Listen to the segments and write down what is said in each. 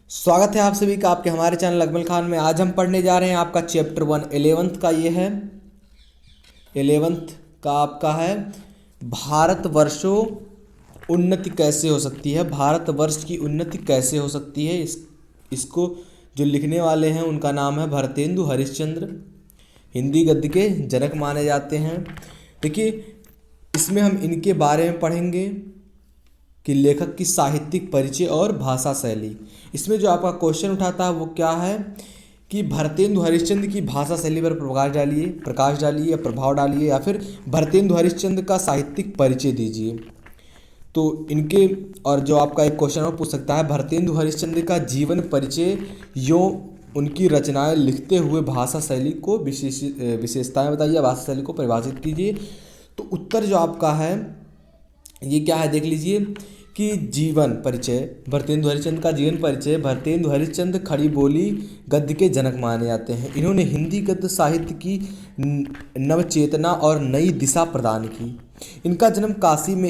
स्वागत है आप सभी का आपके हमारे चैनल अकमल खान में। आज हम पढ़ने जा रहे हैं आपका चैप्टर 1 11th का। ये है 11th का आपका है भारतवर्षों उन्नति कैसे हो सकती है। भारतवर्ष की उन्नति कैसे हो सकती है, इसको जो लिखने वाले हैं उनका नाम है भारतेंदु हरिश्चंद्र। हिंदी गद्य के जनक माने जाते हैं। देखिए, इसमें हम इनके बारे में पढ़ेंगे कि लेखक की साहित्यिक परिचय और भाषा शैली। इसमें जो आपका क्वेश्चन उठाता है वो क्या है कि भारतेंदु हरिश्चंद्र की भाषा शैली पर प्रकाश डालिए या प्रभाव डालिए, या फिर भारतेंदु हरिश्चंद्र का साहित्यिक परिचय दीजिए। तो इनके और जो आपका एक क्वेश्चन और पूछ सकता है भारतेंदु हरिश्चंद्र का जीवन परिचय यो उनकी रचनाएं लिखते हुए भाषा शैली को विशेषताएं बताइए, भाषा शैली को परिभाषित कीजिए। तो उत्तर जो आपका है ये क्या है, देख लीजिए कि जीवन परिचय, भारतेंदु हरिश्चंद्र का जीवन परिचय। भारतेंदु हरिश्चंद्र खड़ी बोली गद्य के जनक माने जाते हैं। इन्होंने हिंदी गद्य साहित्य की नवचेतना और नई दिशा प्रदान की। इनका जन्म काशी में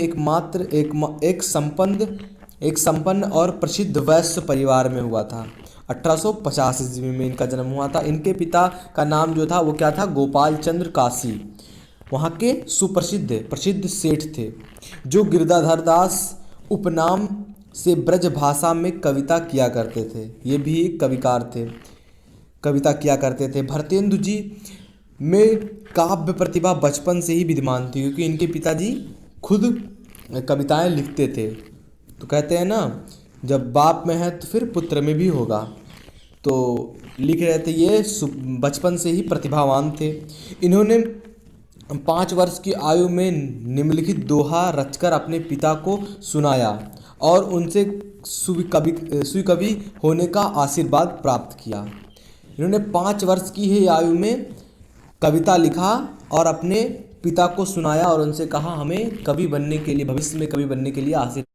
एक संपन्न और प्रसिद्ध वैश्य परिवार में हुआ था। 1850 ईस्वी में इनका जन्म हुआ था। इनके पिता का नाम जो था वो क्या था, गोपाल चंद्र काशी, वहाँ के प्रसिद्ध सेठ थे, जो गिरधाधर दास उपनाम से ब्रज भाषा में कविता किया करते थे। ये भी एक कविकार थे, कविता किया करते थे। भारतेंदु जी में काव्य प्रतिभा बचपन से ही विद्यमान थी, क्योंकि इनके पिताजी खुद कविताएं लिखते थे। तो कहते हैं ना, जब बाप में है तो फिर पुत्र में भी होगा। तो लिख रहे थे, ये बचपन से ही प्रतिभावान थे। इन्होंने 5 वर्ष की आयु में निम्नलिखित दोहा रचकर अपने पिता को सुनाया और उनसे सुकवि होने का आशीर्वाद प्राप्त किया। इन्होंने 5 वर्ष की ही आयु में कविता लिखा और अपने पिता को सुनाया और उनसे कहा हमें कवि बनने के लिए, भविष्य में कवि बनने के लिए आशीर्वाद।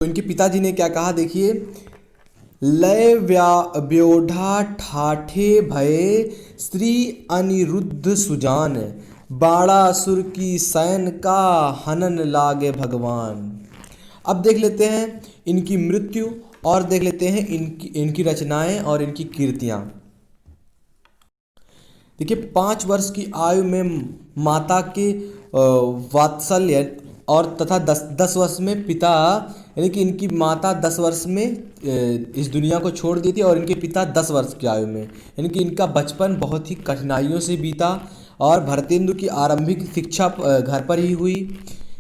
तो इनके पिताजी ने क्या कहा, देखिए, लय व्योढ़ा ठाठे भये श्री अनिरुद्ध सुजान, बाणासुर की सैन का हनन लागे भगवान। अब देख लेते हैं इनकी मृत्यु और देख लेते हैं इनकी रचनाएं और इनकी कीर्तियां। देखिए, 5 वर्ष की आयु में माता के वात्सल्य और तथा 10 वर्ष में पिता, यानी कि इनकी माता 10 वर्ष में इस दुनिया को छोड़ दी थी और इनके पिता 10 वर्ष की आयु में, यानी कि इनका बचपन बहुत ही कठिनाइयों से बीता। और भारतेंदु की आरंभिक शिक्षा घर पर ही हुई।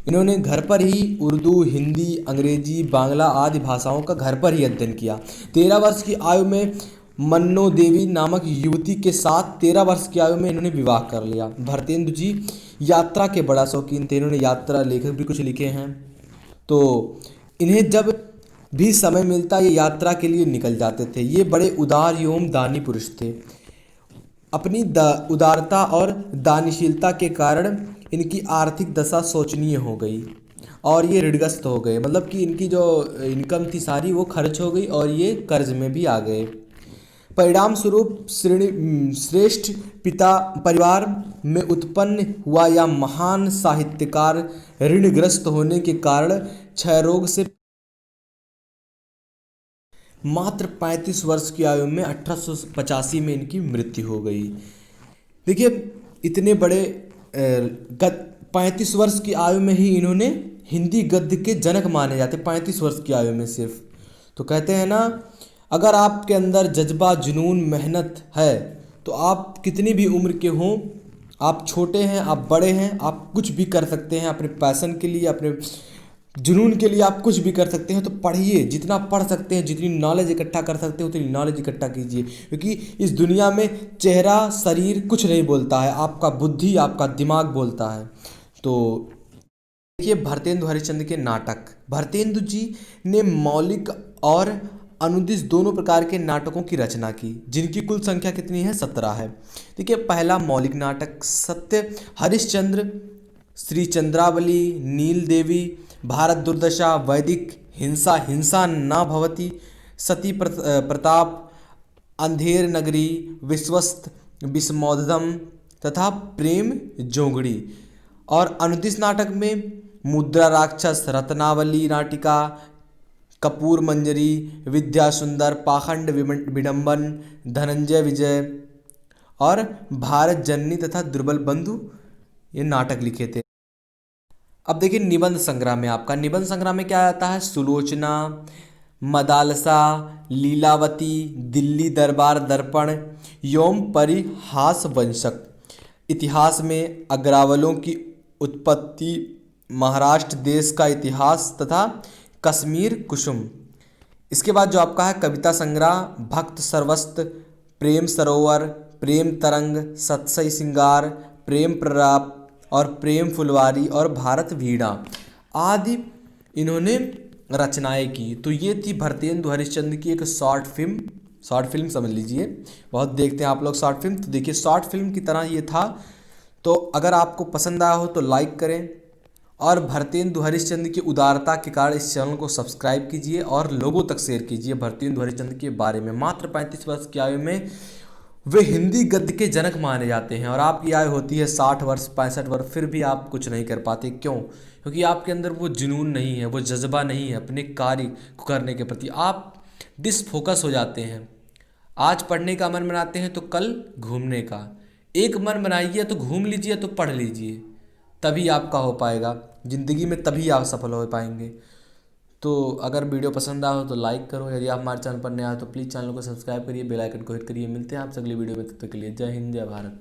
इन्होंने घर पर ही उर्दू, हिंदी, अंग्रेजी, बांग्ला आदि भाषाओं का घर पर ही अध्ययन किया। 13 वर्ष की आयु में मन्नो देवी नामक युवती के साथ 13 वर्ष की आयु में इन्होंने विवाह कर लिया। भारतेंदु जी यात्रा के बड़ा शौकीन थे। इन्होंने यात्रा लेखक भी कुछ लिखे हैं। तो इन्हें जब भी समय मिलता ये यात्रा के लिए निकल जाते थे। ये बड़े उदार एवं दानी पुरुष थे। अपनी उदारता और दानशीलता के कारण इनकी आर्थिक दशा शोचनीय हो गई और ये ऋणग्रस्त हो गए। मतलब कि इनकी जो इनकम थी सारी वो खर्च हो गई और ये कर्ज में भी आ गए। परिणाम स्वरूप श्रेष्ठ पिता परिवार में उत्पन्न हुआ यह महान साहित्यकार ऋणग्रस्त होने के कारण क्षय रोग से मात्र 35 वर्ष की आयु में 1885 में इनकी मृत्यु हो गई। देखिए, इतने बड़े 35 वर्ष की आयु में ही इन्होंने हिंदी गद्य के जनक माने जाते, 35 वर्ष की आयु में सिर्फ। तो कहते हैं ना, अगर आपके अंदर जज्बा, जुनून, मेहनत है तो आप कितनी भी उम्र के हों, आप छोटे हैं, आप बड़े हैं, आप कुछ भी कर सकते हैं। अपने पैशन के लिए, अपने जुनून के लिए आप कुछ भी कर सकते हैं। तो पढ़िए, जितना पढ़ सकते हैं, जितनी नॉलेज इकट्ठा कर सकते हैं उतनी नॉलेज इकट्ठा कीजिए, क्योंकि इस दुनिया में चेहरा, शरीर कुछ नहीं बोलता है, आपका बुद्धि, आपका दिमाग बोलता है। तो देखिए, भारतेंदु हरिश्चंद्र के नाटक। भारतेंदु जी ने मौलिक और अनुदिश दोनों प्रकार के नाटकों की रचना की, जिनकी कुल संख्या कितनी है, 17 है। देखिए, पहला मौलिक नाटक सत्य हरिश्चंद्र, श्री चंद्रावली, नील देवी, भारत दुर्दशा, वैदिक हिंसा, हिंसा न भवति, सती प्रताप, अंधेर नगरी, विश्वस्त विस्मोदम तथा प्रेम जोगड़ी। और अनुदिश नाटक में मुद्रा राक्षस, रत्नावली नाटिका, कपूर मंजरी, विद्या सुंदर, पाखंड विडंबन, धनंजय विजय और भारत जननी तथा दुर्बल बंधु ये नाटक लिखे थे। अब देखिए निबंध संग्रह में आपका, निबंध संग्रह में क्या आता है, सुलोचना, मदालसा, लीलावती, दिल्ली दरबार दर्पण, यौम परिहास वंशक। इतिहास में अग्रवालों की उत्पत्ति, महाराष्ट्र देश का इतिहास तथा कश्मीर कुसुम। इसके बाद जो आपका है कविता संग्रह, भक्त सर्वस्व, प्रेम सरोवर, प्रेम तरंग, सतसई सिंगार, प्रेम प्रलाप और प्रेम फुलवारी और भारत वीणा आदि इन्होंने रचनाएं की। तो ये थी भरतेंदु हरिश्चंद्र की एक शॉर्ट फिल्म समझ लीजिए। बहुत देखते हैं आप लोग शॉर्ट फिल्म, तो देखिए शॉर्ट फिल्म की तरह ये था। तो अगर आपको पसंद आया हो तो लाइक करें और भरतेंदु हरिश्चंद्र की उदारता के कारण इस चैनल को सब्सक्राइब कीजिए और लोगों तक शेयर कीजिए भरतेंदु हरिश्चंद्र के बारे में। मात्र 35 वर्ष की आयु में वे हिंदी गद्य के जनक माने जाते हैं और आपकी आयु होती है 60 वर्ष 65 वर्ष, फिर भी आप कुछ नहीं कर पाते। क्यों? क्योंकि आपके अंदर वो जुनून नहीं है, वो जज्बा नहीं है अपने कार्य को करने के प्रति। आप डिसफोकस हो जाते हैं। आज पढ़ने का मन बनाते हैं तो कल घूमने का। एक मन बनाइए तो घूम लीजिए तो पढ़ लीजिए, तभी आपका हो पाएगा ज़िंदगी में, तभी आप सफल हो पाएंगे। तो अगर वीडियो पसंद आया हो तो लाइक करो। यदि आप हमारे चैनल पर नए आए तो प्लीज़ चैनल को सब्सक्राइब करिए, बेल आइकन को हिट करिए। मिलते हैं आपसे अगली वीडियो में, तब तक के लिए जय हिंद जय भारत।